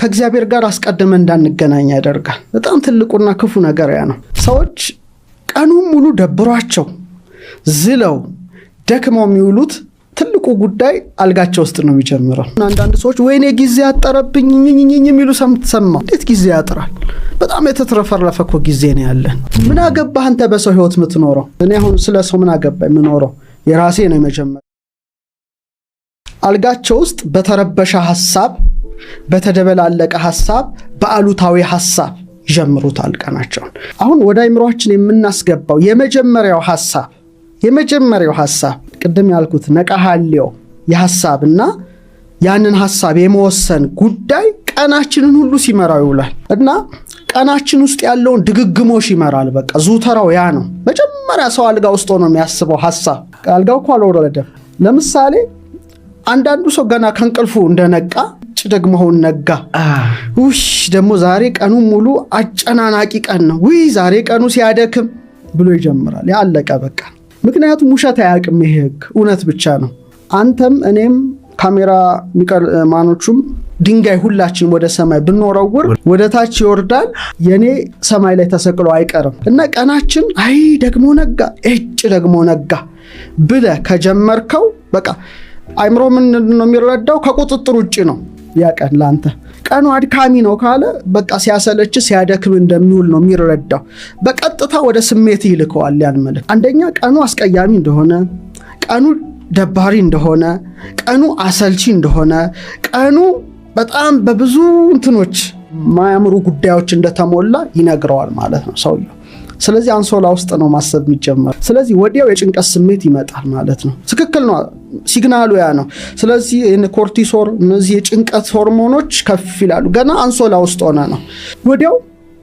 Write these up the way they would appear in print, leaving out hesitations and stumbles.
ከእግዚአብሔር ጋር አስቀድመን እንዳንገናኝ ያደርጋል። በጣም ትልቁና ክፉ ነገር ያ ነው። ሰዎች ቀኑን ሙሉ ደብሯቸው ዝለው ደክመው የሚውሉት ትልቁ ጉዳይ አልጋቸው ውስጥ ነው የሚጀምረው። አንዳንድ ሰዎች ወይኔ ጊዜ ያጠረብኝ የሚሉ ሰማ። እንዴት ጊዜ ያጥራል? በጣም የተትረፈረፈ እኮ ጊዜ ነው ያለን። ምን አገባህ አንተ በሰው ህይወት የምትኖረው? እኔ አሁን ስለ ሰው ምን አገባኝ? የምኖረው የራሴ ነው የመጀመሪያ። አልጋቸው ውስጥ በተረበሸ ሐሳብ፣ በተደበላለቀ ሐሳብ፣ በአሉታዊ ሐሳብ ይጀምሩታል ቀናቸውን። አሁን ወደ አይምሮአችን የምናስገባው የመጀመሪያው ሐሳብ ቅድም ያልኩት ነቃሃሊዮ የሐሳብና ያንን ሐሳብ የመወሰን ጉዳይ ቀናችንን ሁሉ ሲመራው ይውላል እና ቀናችን ውስጥ ያለውን ድግግሞሽ ይመራል። በቃ ዙተራው ያ ነው። መጀመሪያ ሰው አልጋ ውስጥ ሆኖ የሚያስበው ሐሳብ አልጋው እኮ አልወረደም። ለምሳሌ አንዳንዱ ሰው ገና ከእንቅልፉ እንደነቃ ደግሞውን ነጋ ደግሞ ዛሬ ቀኑ ሙሉ አጨናናቂ ቀን ነው፣ ዛሬ ቀኑ ሲያደክም ብሎ ይጀምራል። ያለቀ በቃ። ምክንያቱም ውሸት አያውቅም። ይሄ ህግ እውነት ብቻ ነው። አንተም እኔም ካሜራ ማኖቹም ድንጋይ ሁላችን ወደ ሰማይ ብንወረውር ወደ ታች ይወርዳል። የኔ ሰማይ ላይ ተሰቅሎ አይቀርም እና ቀናችን ደግሞ ነጋ ደግሞ ነጋ ብለ ከጀመርከው በቃ አይምሮ ምን ነው የሚረዳው? ከቁጥጥር ውጪ ነው ያቀን ላንተ። ቀኑ አድካሚ ነው ካለ በቃ ሲያሰለች ሲያደክም እንደሚውል ነው የሚረዳው። በቀጥታ ወደ ስሜት ይልከዋል ያን መልእክት። አንደኛ ቀኑ አስቀያሚ እንደሆነ፣ ቀኑ ደባሪ እንደሆነ፣ ቀኑ አሰልቺ እንደሆነ፣ ቀኑ በጣም በብዙ እንትኖች ማያምሩ ጉዳዮች እንደተሞላ ይነግረዋል ማለት ነው ሰውየው። ስለዚህ አንሶላ ውስጥ ነው ማሰብ የሚጀምር። ስለዚህ ወዲያው የጭንቀት ስሜት ይመጣል ማለት ነው። ትክክል ነው፣ ሲግናሉ ያ ነው። ስለዚህ ኮርቲሶል፣ እነዚህ የጭንቀት ሆርሞኖች ከፍ ይላሉ ገና አንሶላ ውስጥ ሆነ ነው። ወዲያው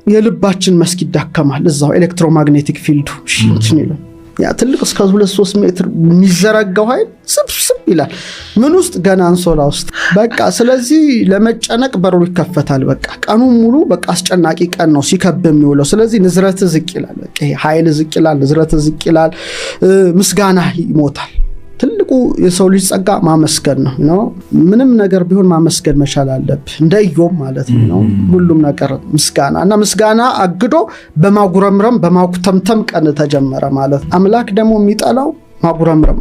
የልባችን መስክ ይዳከማል። እዛው ኤሌክትሮማግኔቲክ ፊልዱ ሽንችን ይላል። ያ ትልቅ እስከ 2-3 ሜትር የሚዘረጋው ኃይል ስብስብ ይላል። ምን ውስጥ? ገና አንሶላ ውስጥ በቃ። ስለዚህ ለመጨነቅ በሩ ይከፈታል። በቃ ቀኑ ሙሉ በቃ አስጨናቂ ቀን ነው ሲከብ የሚውለው። ስለዚህ ንዝረት ዝቅ ይላል። በቃ ይሄ ኃይል ዝቅ ይላል፣ ንዝረት ዝቅ ይላል፣ ምስጋና ይሞታል። ትልቁ የሰው ልጅ ጸጋ ማመስገን ነው። ምንም ነገር ቢሆን ማመስገን መቻል አለብህ፣ እንደ ኢዮብ ማለት ነው። ሁሉም ነገር ምስጋና እና ምስጋና አግዶ በማጉረምረም በማኩተምተም ቀን ተጀመረ ማለት። አምላክ ደግሞ የሚጠላው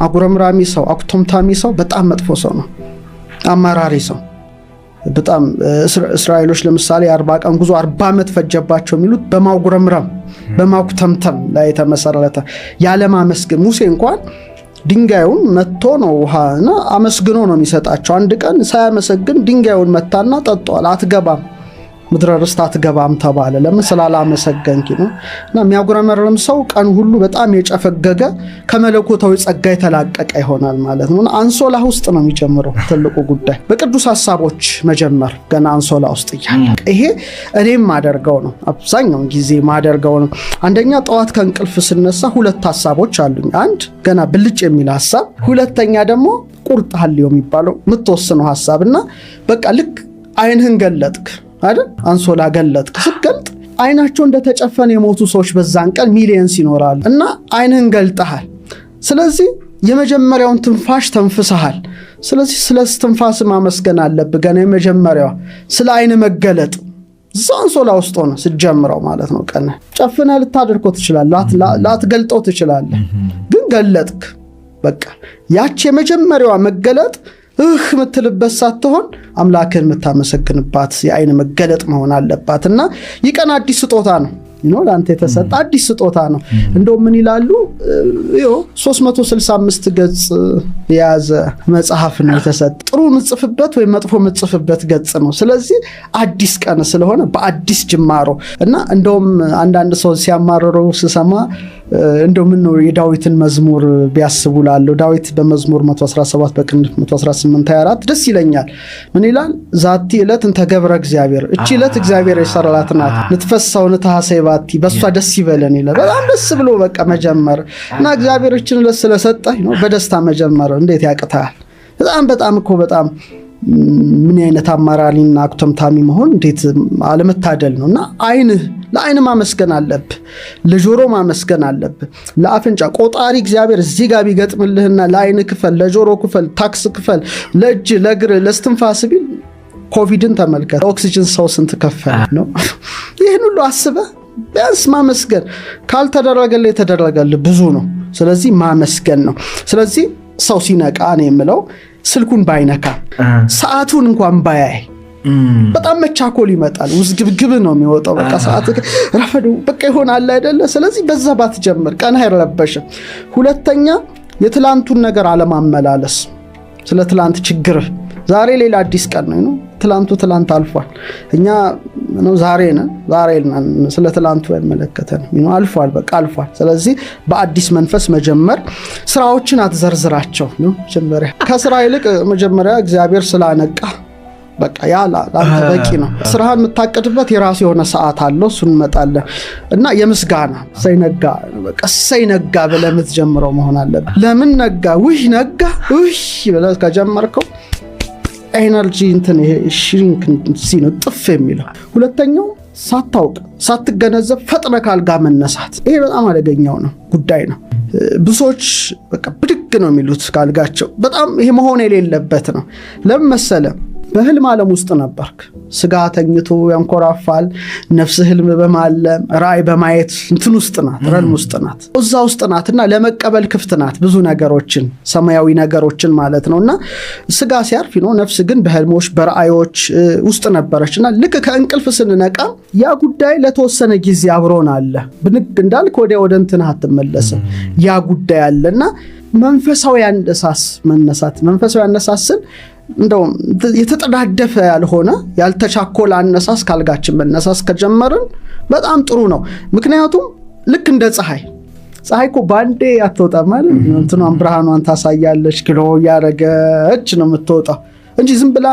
አጉረምራሚ ሰው፣ አኩተምታሚ ሰው በጣም መጥፎ ሰው ነው፣ አማራሪ ሰው በጣም። እስራኤሎች ለምሳሌ 40 ቀን ጉዞ 40 ዓመት ፈጀባቸው የሚሉት በማጉረምረም በማኩተምተም ላይ የተመሰረተ ያለ ማመስገን። ሙሴ እንኳን ድንጋዩን መጥቶ ነው ውሃና አመስግኖ ነው የሚሰጣቸው። አንድ ቀን ሳያመሰግን ድንጋዩን መታና ጠጥቷል። አትገባም፣ ምድረ ርስት አትገባም ተባለ። ለምን? ስላላመሰገንክ ነው። እና የሚያጉረመርም ሰው ቀን ሁሉ በጣም የጨፈገገ ከመለኮታዊ ጸጋ የተላቀቀ ይሆናል ማለት ነው። አንሶላ ውስጥ ነው የሚጀምረው ትልቁ ጉዳይ፣ በቅዱስ ሐሳቦች መጀመር ገና አንሶላ ውስጥ እያለ። ይሄ እኔም ማደርገው ነው፣ አብዛኛውን ጊዜ ማደርገው ነው። አንደኛ ጠዋት ከእንቅልፍ ስነሳ 2 ሐሳቦች አሉኝ። አንድ ገና ብልጭ የሚል ሐሳብ፣ ሁለተኛ ደግሞ ቁርጥ ሐልዮ የሚባለው የምትወስነው ሐሳብና በቃ ልክ አይንህን ገለጥክ አይደል? አንሶላ ገለጥክ። ስትገልጥ አይናቸው እንደተጨፈነ የሞቱ ሰዎች በዛን ቀን ሚሊየንስ ይኖራሉ እና አይንህን ገልጠሃል። ስለዚህ የመጀመሪያውን ትንፋሽ ተንፍሰሃል። ስለዚህ ስለ ትንፋስ ማመስገን አለብህ። ገና የመጀመሪያው ስለ አይን መገለጥ እዛ አንሶላ ውስጥ ሆነ ስትጀምረው ማለት ነው። ቀን ጨፍነህ ልታደርገው ትችላለህ፣ ላትገልጠው ትችላለህ፣ ግን ገለጥክ። በቃ ያቺ የመጀመሪያዋ መገለጥ ምትልበት ሳትሆን አምላክን የምታመሰግንባት የአይን መገለጥ መሆን አለባት እና ይቀን አዲስ ስጦታ ነው ለአንተ የተሰጠ አዲስ ስጦታ ነው። እንደው ምን ይላሉ 365 ገጽ የያዘ መጽሐፍ ነው የተሰጠ። ጥሩ ምጽፍበት ወይ መጥፎ ምጽፍበት ገጽ ነው። ስለዚህ አዲስ ቀን ስለሆነ በአዲስ ጅማሮ እና እንደውም አንዳንድ ሰው ሲያማርረው ስሰማ እንደው ምን ነው የዳዊትን መዝሙር ቢያስቡላለው። ዳዊት በመዝሙር 117 በቅንፍ 118:24 ደስ ይለኛል። ምን ይላል? ዛቲ ዕለት እንተ ገብረ እግዚአብሔር፣ እቺ ዕለት እግዚአብሔር የሰራላት ናት። ንትፈሳው ንታሐሰይ ባቲ፣ በሷ ደስ ይበለን ይላል። በጣም ደስ ብሎ በቃ መጀመር እና እግዚአብሔር እቺን ዕለት ስለሰጠህ ነው በደስታ መጀመር እንዴት ያቅታል? በጣም እኮ በጣም ምን አይነት አማራሪና አኩተምታሚ መሆን እንዴት አለመታደል ነውና ለአይን ማመስገን አለብህ፣ ለጆሮ ማመስገን አለብህ፣ ለአፍንጫ ቆጣሪ እግዚአብሔር እዚህ ጋር ቢገጥምልህና ለአይን ክፈል፣ ለጆሮ ክፈል፣ ታክስ ክፈል፣ ለእጅ ለእግር ለስትንፋስ ቢል ኮቪድን ተመልከት፣ ኦክሲጅን ሰው ስንት ከፈለ ነው። ይህን ሁሉ አስበህ ቢያንስ ማመስገን ካልተደረገለ የተደረገለ ብዙ ነው። ስለዚህ ማመስገን ነው። ስለዚህ ሰው ሲነቃ ነው የምለው ስልኩን ባይነካ ሰዓቱን እንኳን ባያይ በጣም መቻኮል ይመጣል። ውዝግብግብ ነው የሚወጣው። በቃ ሰዓት ረፈዱ በቃ ይሆናል አይደለ? ስለዚህ በዛ ባትጀምር ቀን አይረበሽም። ሁለተኛ የትላንቱን ነገር አለማመላለስ። ስለ ትላንት ችግር ዛሬ ሌላ አዲስ ቀን ነው። ትላንቱ ትላንት አልፏል። እኛ ነው ዛሬ ነን። ስለ ትላንቱ አይመለከተንም። አልፏል፣ በቃ አልፏል። ስለዚህ በአዲስ መንፈስ መጀመር። ስራዎችን አትዘርዝራቸው ነው መጀመሪያ። ከስራ ይልቅ መጀመሪያ እግዚአብሔር ስላነቃ በቃ ያ ላንተ በቂ ነው። ስራህን የምታቀድበት የራሱ የሆነ ሰዓት አለው። እሱን እንመጣለን እና የምስጋና ሳይነጋ በቃ ሳይነጋ ብለህ የምትጀምረው መሆን አለበት። ለምን ነጋ? ውይ ነጋ ውይ ብለህ ከጀመርከው ኤነርጂ እንትን ይሄ ሽሪንክ ሲኖ ጥፍ የሚለው። ሁለተኛው ሳታውቅ ሳትገነዘብ ፈጥነ ካልጋ መነሳት። ይሄ በጣም አደገኛው ነው ጉዳይ ነው። ብዙዎች በቃ ብድግ ነው የሚሉት ካልጋቸው። በጣም ይሄ መሆን የሌለበት ነው። ለምን መሰለህ? በህልም ዓለም ውስጥ ነበርክ። ስጋ ተኝቶ ያንኮራፋል። ነፍስ ህልም በማለም ራእይ በማየት እንትን ውስጥ ናት፣ ረልም ውስጥ ናት፣ እዛ ውስጥ ናትና ለመቀበል ክፍት ናት ብዙ ነገሮችን፣ ሰማያዊ ነገሮችን ማለት ነውና ስጋ ሲያርፍ ነው። ነፍስ ግን በህልሞች በራእዮች ውስጥ ነበረችና ልክ ከእንቅልፍ ስንነቃ ያ ጉዳይ ለተወሰነ ጊዜ አብሮን አለ። ብንግ እንዳልክ ወደ እንትን አትመለስም። ያ ጉዳይ አለና መንፈሳዊ ያነሳስ መነሳት መንፈሳዊ ያነሳስን እንደው የተጠዳደፈ ያልሆነ ያልተቻኮለ አነሳስ ካልጋችን መነሳስ ከጀመርን በጣም ጥሩ ነው። ምክንያቱም ልክ እንደ ፀሐይ እኮ ባንዴ አትወጣም ማለት ነው። እንትኗን ብርሃኗን ታሳያለች፣ ግሎ ያረገች ነው የምትወጣው እንጂ ዝም ብላ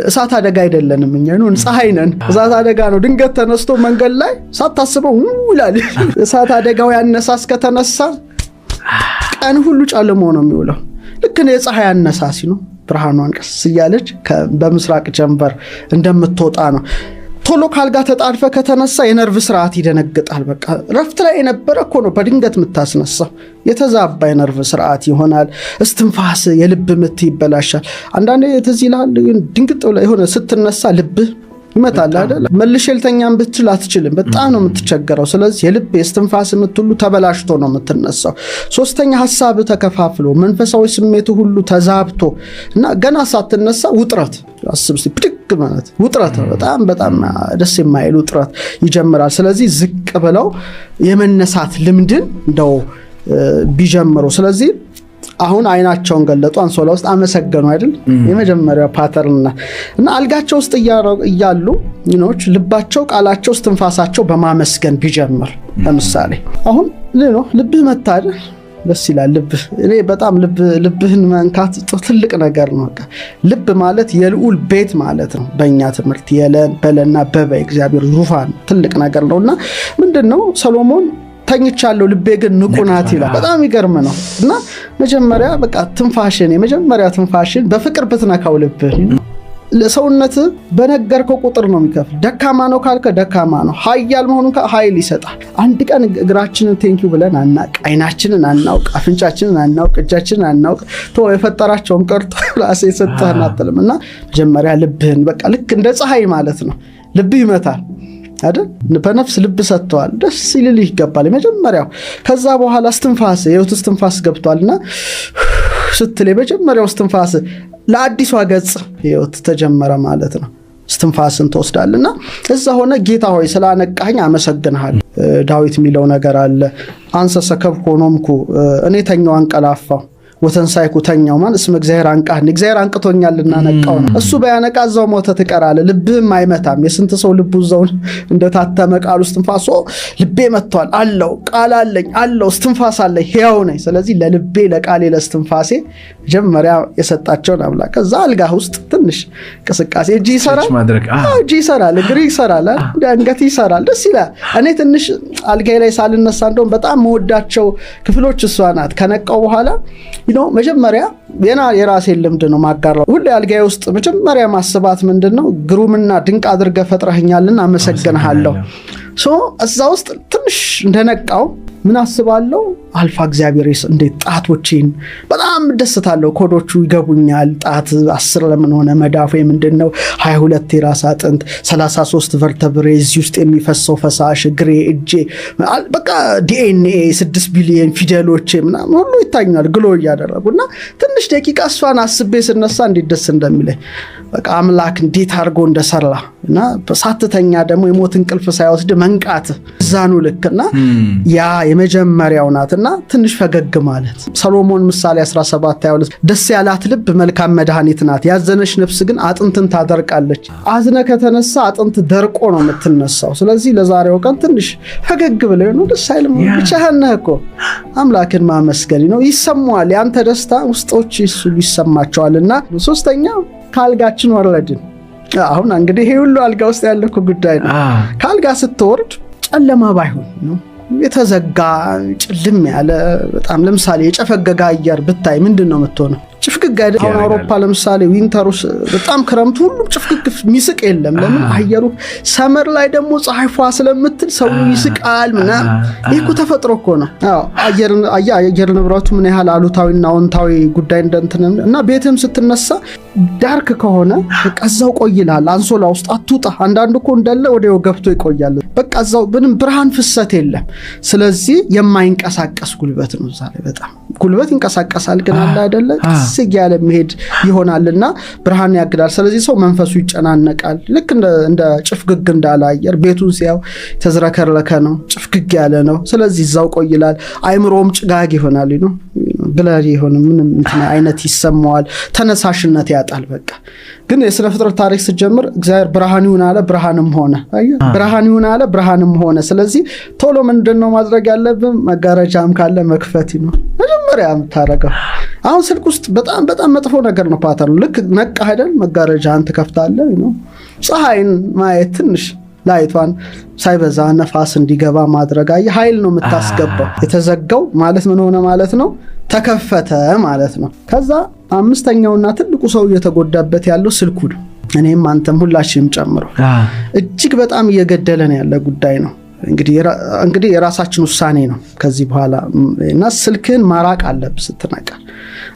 እሳት አደጋ አይደለንም። እኛ ነው ፀሐይ ነን። እሳት አደጋ ነው። ድንገት ተነስቶ መንገድ ላይ ሳታስበው ይላል። እሳት አደጋው ያነሳስ ከተነሳ ቀን ሁሉ ጨልሞ ነው የሚውለው። ልክ ነው የፀሐይ አነሳሲ ነው። ብርሃኗን ቀስ እያለች በምስራቅ ጀንበር እንደምትወጣ ነው። ቶሎ ካልጋ ተጣድፈ ከተነሳ የነርቭ ስርዓት ይደነግጣል። በቃ ረፍት ላይ የነበረ እኮ ነው በድንገት የምታስነሳው። የተዛባ የነርቭ ስርዓት ይሆናል። እስትንፋስ፣ የልብ ምት ይበላሻል። አንዳንዴ ትዝ ይልሃል ድንግጥ ብለህ የሆነ ስትነሳ ልብህ ይመታል አይደል? መልሼ ልተኛም ብትል አትችልም። በጣም ነው የምትቸገረው። ስለዚህ የልብ የስትንፋስ ምት ሁሉ ተበላሽቶ ነው የምትነሳው። ሶስተኛ ሐሳብ ተከፋፍሎ መንፈሳዊ ስሜቱ ሁሉ ተዛብቶ እና ገና ሳትነሳ ውጥረት አስብ እስቲ ብድግ ማለት ውጥረት ነው። በጣም ደስ የማይል ውጥረት ይጀምራል። ስለዚህ ዝቅ ብለው የመነሳት ልምድን እንደው ቢጀምሩ። ስለዚህ አሁን አይናቸውን ገለጡ፣ አንሶላ ውስጥ አመሰገኑ አይደል? የመጀመሪያው ፓተርን እና አልጋቸው ውስጥ እያሉ ይኖች ልባቸው፣ ቃላቸው፣ እስትንፋሳቸው በማመስገን ቢጀምር። ለምሳሌ አሁን ልብህ መታደ ደስ ይላል። ልብህ እኔ በጣም ልብህን መንካት ትልቅ ነገር ነው። ልብ ማለት የልዑል ቤት ማለት ነው። በእኛ ትምህርት የለን በለና በበ እግዚአብሔር ዙፋን ትልቅ ነገር ነውና ምንድነው ሰሎሞን ተኝቻለሁ ልቤ ግን ንቁ ናት ይላል። በጣም ይገርም ነው። እና መጀመሪያ በቃ የመጀመሪያ ትንፋሽን በፍቅር ብትነካው ልብህ ለሰውነት በነገርከው ቁጥር ነው የሚከፍል። ደካማ ነው ካልከ ደካማ ነው፣ ኃያል መሆኑን ኃይል ይሰጣል። አንድ ቀን እግራችንን ቴንኪው ብለን አናውቅ፣ አይናችንን አናውቅ፣ አፍንጫችንን አናውቅ፣ እጃችንን አናውቅ። የፈጠራቸውም ቀርቶ ራሴ የሰጠህን አትልም። እና መጀመሪያ ልብህን በቃ ልክ እንደ ፀሐይ ማለት ነው ልብህ ይመታል አይደል? በነፍስ ልብ ሰጥተዋል። ደስ ይልልህ ይገባል የመጀመሪያው። ከዛ በኋላ እስትንፋስ የህይወት እስትንፋስ ገብቷልና ስትል የመጀመሪያው እስትንፋስ ለአዲሷ ገጽ ህይወት ተጀመረ ማለት ነው። እስትንፋስን ተወስዳልና እዛ ሆነ ጌታ ሆይ ስላነቃኝ አመሰግንሃለሁ። ዳዊት የሚለው ነገር አለ። አንሰ ሰከብኩ ሆኖምኩ እኔ ተኛው አንቀላፋው ወተንሳይኩ ተኛው ማለት እስመ እግዚአብሔር አንቃኝ፣ እግዚአብሔር አንቅቶኛልና ነቃው ነው። እሱ በያነቃ እዛው ሞተ ትቀራለህ። ልብህም አይመታም። የስንት ሰው ልቡ እዛው እንደታተመ ቃል እስትንፋስ ልቤ መጥቷል አለው፣ ቃል አለኝ አለው፣ እስትንፋስ አለኝ፣ ሕያው ነኝ። ስለዚህ ለልቤ ለቃሌ ለእስትንፋሴ መጀመሪያ የሰጣቸውን አምላክ እዛ አልጋ ውስጥ ትንሽ እንቅስቃሴ እጅ ይሰራል፣ እግር ይሰራል፣ አንገት ይሰራል። ደስ ይላል። እኔ ትንሽ አልጋዬ ላይ ሳልነሳ እንደውም በጣም መወዳቸው ክፍሎች እሷ ናት። ከነቃው በኋላ መጀመሪያ የራሴን ልምድ ነው ማጋራው። ሁሌ አልጋዬ ውስጥ መጀመሪያ ማስባት ምንድነው ግሩምና ድንቅ አድርገህ ፈጥረኸኛልና አመሰግንሃለሁ። እዛ ውስጥ ትንሽ እንደነቃው ምን አስባለሁ አልፋ እግዚአብሔር እንዴት ጣቶቼን በጣም ደስታለሁ ኮዶቹ ይገቡኛል ጣት 10 ለምን ሆነ መዳፉ ምንድነው 22 የራስ አጥንት 33 ቨርተብሬ እዚህ ውስጥ የሚፈሰው ፈሳሽ ግሬ እጄ በቃ ዲኤንኤ 6 ቢሊዮን ፊደሎች ምናምን ሁሉ ይታኛል ግሎ ያደረጉና ትንሽ ደቂቃ እሷን አስቤ ስነሳ እንዴት ደስ እንደሚለኝ በቃ አምላክ እንዴት አርጎ እንደሰራና በሳተተኛ ደግሞ የሞት እንቅልፍ ሳይወስድ መንቃት ዛኑ ልክና ያ የመጀመሪያው ናትና ትንሽ ፈገግ ማለት ሰሎሞን ምሳሌ 17:22 ደስ ያላት ልብ መልካም መድኃኒት ናት ያዘነች ነፍስ ግን አጥንትን ታደርቃለች አዝነ ከተነሳ አጥንት ደርቆ ነው የምትነሳው ስለዚህ ለዛሬው ቀን ትንሽ ፈገግ ብለህ ነው ደስ አይልም ብቻህን እኮ አምላክን ማመስገን ነው ይሰማዋል ያንተ ደስታ ውስጦች እሱ ይሰማቸዋልና ሶስተኛ ካልጋችን ወረድን አሁን እንግዲህ ይሄ ሁሉ አልጋ ውስጥ ያለኩ ጉዳይ ነው ካልጋ ስትወርድ ጨለማ ባይሆን ነው የተዘጋ ጭልም ያለ በጣም ለምሳሌ የጨፈገጋ አየር ብታይ ምንድነው የምትሆነው ጭፍግግ አይደል አሁን አውሮፓ ለምሳሌ ዊንተሩስ በጣም ክረምቱ ሁሉ ጭፍግግ ሚስቅ የለም ለምን አየሩ ሰመር ላይ ደግሞ ፀሐይፏ ስለምትል ሰው ይስቃል እና ይሄ ተፈጥሮ እኮ ነው አየር ንብረቱ ምን ያህል አሉታዊና አዎንታዊ ጉዳይ እንደንተና ቤትም ስትነሳ ዳርክ ከሆነ በቃዛው ቆይላል አንሶላ ውስጥ አትውጣ አንዳንድ እኮ እንዳለ ወዲያው ገብቶ ይቆያል በቃዛው ምንም ብርሃን ፍሰት የለም ስለዚህ የማይንቀሳቀስ ጉልበት ነው ዛሬ በጣም ጉልበት ይንቀሳቀሳል ግን አለ አይደለ ሲያለ መሄድ ይሆናልና ብርሃን ያግዳል ስለዚህ ሰው መንፈሱ ይጨናነቃል ልክ እንደ ጭፍግግ እንዳለ አየር ቤቱን ሲያው ተዝረከረከ ነው ጭፍግግ ያለ ነው ስለዚህ ዛው ቆይላል አይምሮም ጭጋግ ይሆናል ነው ብላሪ ይሆን ምንም አይነት ይሰማዋል ተነሳሽነት ያጣል በቃ ግን የሥነ ፍጥረት ታሪክ ሲጀምር እግዚአብሔር ብርሃን ይሁን አለ ብርሃንም ሆነ ብርሃን ይሁን አለ ብርሃንም ሆነ ስለዚህ ቶሎ ምንድነው ማድረግ ያለብን መጋረጃም ካለ መክፈት ነው መጀመሪያም ታረጋው አሁን ስልክ ውስጥ በጣም መጥፎ ነገር ነው ፓተርኑ ልክ ነቃ አይደል መጋረጃን ተከፍታለህ ነው ፀሐይን ማየት ትንሽ ላይቷን ሳይበዛ ነፋስ እንዲገባ ማድረግ ኃይል ነው የምታስገባው የተዘጋው ማለት ምን ሆነ ማለት ነው ተከፈተ ማለት ነው ከዛ አምስተኛውና ትልቁ ሰው እየተጎዳበት ያለው ስልኩ ነው እኔም አንተም ሁላችንም ጨምሮ እጅግ በጣም እየገደለን ያለ ጉዳይ ነው እንግዲህ የራሳችን ውሳኔ ነው ከዚህ በኋላ እና ስልክን ማራቅ አለብህ ስትነቃ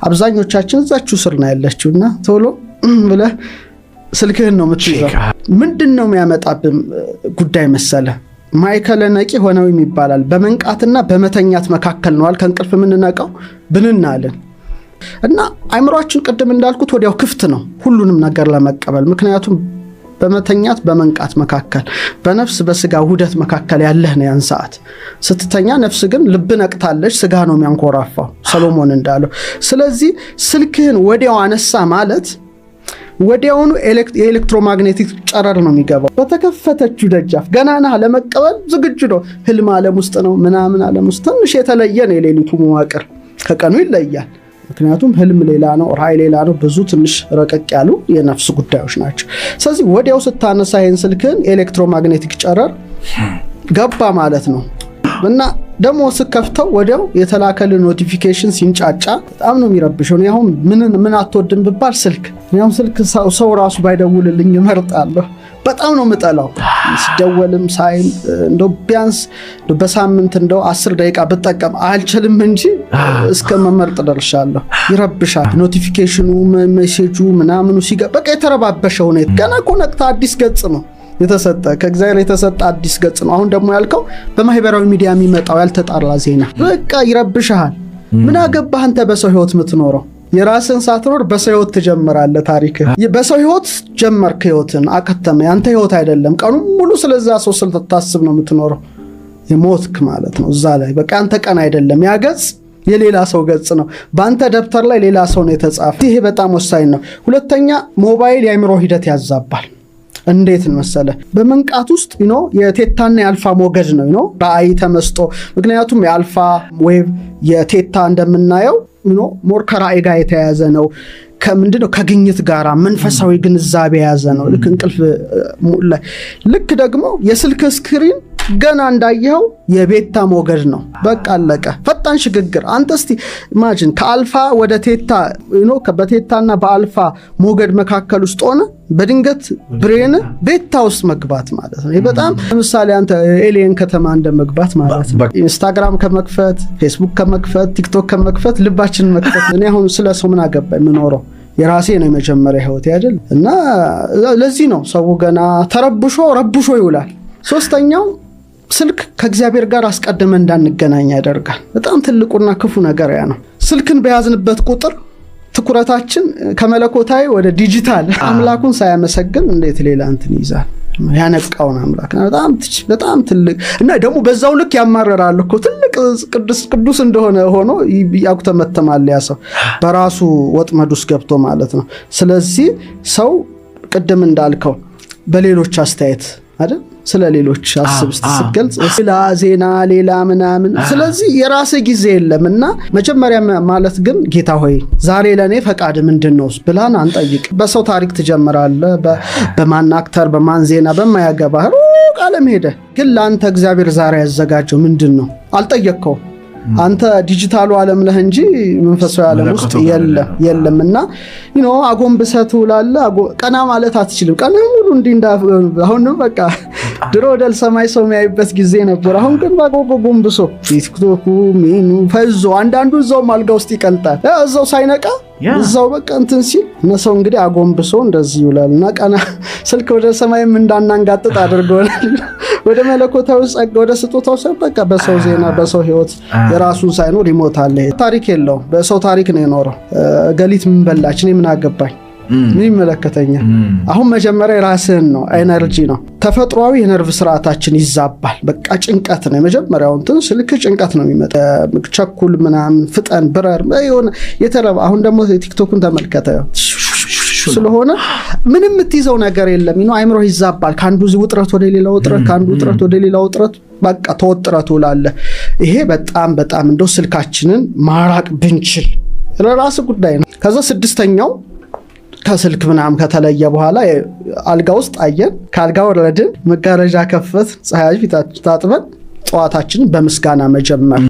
አብዛኞቻችን እዛችሁ ስር ነው ያለችውና ቶሎ ብለህ ስልክህን ነው የምትይዘው ምንድነው የሚያመጣብን ጉዳይ መሰለ ማይከለነቂ ሆነው የሚባላል በመንቃትና በመተኛት መካከል ነው ከእንቅልፍ ምንነቃው ብንናለን እና አይምሮአችን ቀደም እንዳልኩት ወዲያው ክፍት ነው ሁሉንም ነገር ለመቀበል ምክንያቱም በመተኛት በመንቃት መካከል በነፍስ በስጋ ውህደት መካከል ያለህ ነው ያን ሰዓት ስትተኛ ነፍስ ግን ልብ ነቅታለች ስጋ ነው የሚያንኮራፋው ሰሎሞን እንዳለው ስለዚህ ስልክህን ወዲያው አነሳ ማለት ወዲያውኑ የኤሌክትሮማግኔቲክ ጨረር ነው የሚገባው በተከፈተችው ደጃፍ ገናና ለመቀበል ዝግጁ ነው ህልም ዓለም ውስጥ ነው ምናምን ዓለም ውስጥ ትንሽ የተለየ ነው የሌሊቱ መዋቅር ከቀኑ ይለያል ምክንያቱም ህልም ሌላ ነው ራእይ ሌላ ነው ብዙ ትንሽ ረቀቅ ያሉ የነፍስ ጉዳዮች ናቸው ስለዚህ ወዲያው ስታነሳ ይሄን ስልክን ኤሌክትሮማግኔቲክ ጨረር ገባ ማለት ነው እና ደሞ ስከፍተው ወዲያው የተላከለ ኖቲፊኬሽን ሲንጫጫ በጣም ነው የሚረብሸው ነው አሁን ምን አትወድም ብባል ስልክ ነው ስልክ ሰው ራሱ ባይደውልልኝ እመርጣለሁ በጣም ነው መጣላው ሲደወልም ሳይም እንደው ቢያንስ በሳምንት እንደው 10 ደቂቃ ብጠቀም አልችልም እንጂ እስከ መመርጥ ደርሻለሁ ይረብሻል ኖቲፊኬሽኑ ሜሴጁ ምናምኑ ሲገባ በቃ የተረባበሸው ነው ገና ኮኔክት አዲስ ገጽ ነው የተሰጠ ከእግዚአብሔር የተሰጠ አዲስ ገጽ ነው አሁን ደግሞ ያልከው በማህበራዊ ሚዲያ የሚመጣው ያልተጣራ ዜና በቃ ይረብሻል ምን አገባህ አንተ በሰው ህይወት የምትኖረው የራስን ሳትኖር በሰው ህይወት ትጀምራለህ ታሪክ በሰው ህይወት ጀመርክ ህይወትን አከተመ ያንተ ህይወት አይደለም ቀኑ ሙሉ ስለዛ ሰው ስለታስብ ነው የምትኖረው የሞትክ ማለት ነው እዛ ላይ በቃ አንተ ቀን አይደለም ያ ገጽ የሌላ ሰው ገጽ ነው ባንተ ደብተር ላይ ሌላ ሰው ነው የተጻፈው ይሄ በጣም ወሳኝ ነው ሁለተኛ ሞባይል የአእምሮ ሂደት ያዛባል እንዴት መሰለ በመንቃት ውስጥ የቴታና የአልፋ ሞገድ ነው ራእይ ተመስጦ ምክንያቱም የአልፋ ዌቭ የቴታ እንደምናየው ሞር ከራእይ ጋር የተያያዘ ነው ከምንድነው ከግኝት ጋራ መንፈሳዊ ግንዛቤ ያዘ ነው ልክ እንቅልፍ ላይ ልክ ደግሞ የስልክ ስክሪን ገና እንዳየኸው የቤታ ሞገድ ነው። በቃ አለቀ። ፈጣን ሽግግር። አንተ እስቲ ኢማጂን ከአልፋ ወደ ቴታ በቴታና በአልፋ ሞገድ መካከል ውስጥ ሆነ በድንገት ብሬን ቤታ ውስጥ መግባት ማለት ነው። በጣም ለምሳሌ አንተ ኤሊየን ከተማ እንደመግባት ማለት ነው። ኢንስታግራም ከመክፈት፣ ፌስቡክ ከመክፈት፣ ቲክቶክ ከመክፈት ልባችን መክፈት። እኔ አሁን ስለ ሰው ምን አገባኝ? የምኖረው የራሴ ነው የመጀመሪያ ህይወት አይደል? እና ለዚህ ነው ሰው ገና ረብሾ ይውላል። ሶስተኛው ስልክ ከእግዚአብሔር ጋር አስቀድመን እንዳንገናኝ ያደርጋል። በጣም ትልቁና ክፉ ነገር ያ ነው። ስልክን በያዝንበት ቁጥር ትኩረታችን ከመለኮታዊ ወደ ዲጂታል አምላኩን ሳያመሰግን እንዴት ሌላ እንትን ይዛል? ያነቃውን አምላክ በጣም ትልቅ እና ደግሞ በዛው ልክ ያማረራል እኮ ትልቅ ቅዱስ እንደሆነ ሆኖ ያኩተመተማል ያ ሰው በራሱ ወጥመድ ውስጥ ገብቶ ማለት ነው። ስለዚህ ሰው ቅድም እንዳልከው በሌሎች አስተያየት አይደል ስለ ሌሎች አስብ ስትገልጽ ሌላ ዜና ሌላ ምናምን። ስለዚህ የራስ ጊዜ የለምና መጀመሪያ ማለት ግን ጌታ ሆይ ዛሬ ለኔ ፈቃድ ምንድነው ብላን አንጠይቅ። በሰው ታሪክ ትጀምራለህ፣ በማን አክተር በማን ዜና በማያገባህ ቃለም ሄደ። ግን ለአንተ እግዚአብሔር ዛሬ ያዘጋጀው ምንድነው አልጠየቅከው። አንተ ዲጂታሉ ዓለም ነህ እንጂ መንፈሳዊ ዓለም ውስጥ የለምና አጎንብሰህ ትውላለህ። ቀና ማለት አትችልም። ቀና ሙሉ አሁን በቃ ድሮ ወደ ሰማይ ሰው የሚያይበት ጊዜ ነበር። አሁን ግን ጎንብሶ ቲክቶኩ ሚኑ ፈዞ አንዳንዱ እዛው አልጋ ውስጥ ይቀልጣል። እዛው ሳይነቃ እዛው በቃ እንትን ሲል ሰው እንግዲህ አጎንብሶ እንደዚህ ይውላልና ቀና ስልክ ወደ ሰማይም እንዳናንጋጥጥ አድርጎናል። ወደ መለኮታዊ ጸጋ ወደ ስጦታው በቃ በሰው ዜና በሰው ህይወት የራሱን ሳይኖር ይሞታል። ታሪክ የለው በሰው ታሪክ ነው የኖረው። ገሊት ምን በላች እኔ ምን አገባኝ? ምን ይመለከተኛል? አሁን መጀመሪያ ራስህን ነው ኤነርጂ ነው። ተፈጥሯዊ የነርቭ ስርዓታችን ይዛባል። በቃ ጭንቀት ነው የመጀመሪያው እንትን ስልክ ጭንቀት ነው የሚመጣ። ቸኩል ምናምን ፍጠን ብረር የሆነ የተረባ አሁን ደግሞ ቲክቶክን ተመልከተ ስለሆነ ምንም የምትይዘው ነገር የለም። አይምሮ ይዛባል። ካንዱ ውጥረት ወደ ሌላው ውጥረት፣ ካንዱ ውጥረት ወደ ሌላው ውጥረት በቃ ተወጥረቱ ላለ ይሄ በጣም እንደው ስልካችንን ማራቅ ብንችል ለራስ ጉዳይ ነው። ከዛ ስድስተኛው ከስልክ ምናምን ከተለየ በኋላ አልጋ ውስጥ አየን፣ ካልጋ ወረድን፣ መጋረጃ ከፈት፣ ፀሐይ ፊታችን ታጥበን ጠዋታችንን በምስጋና መጀመር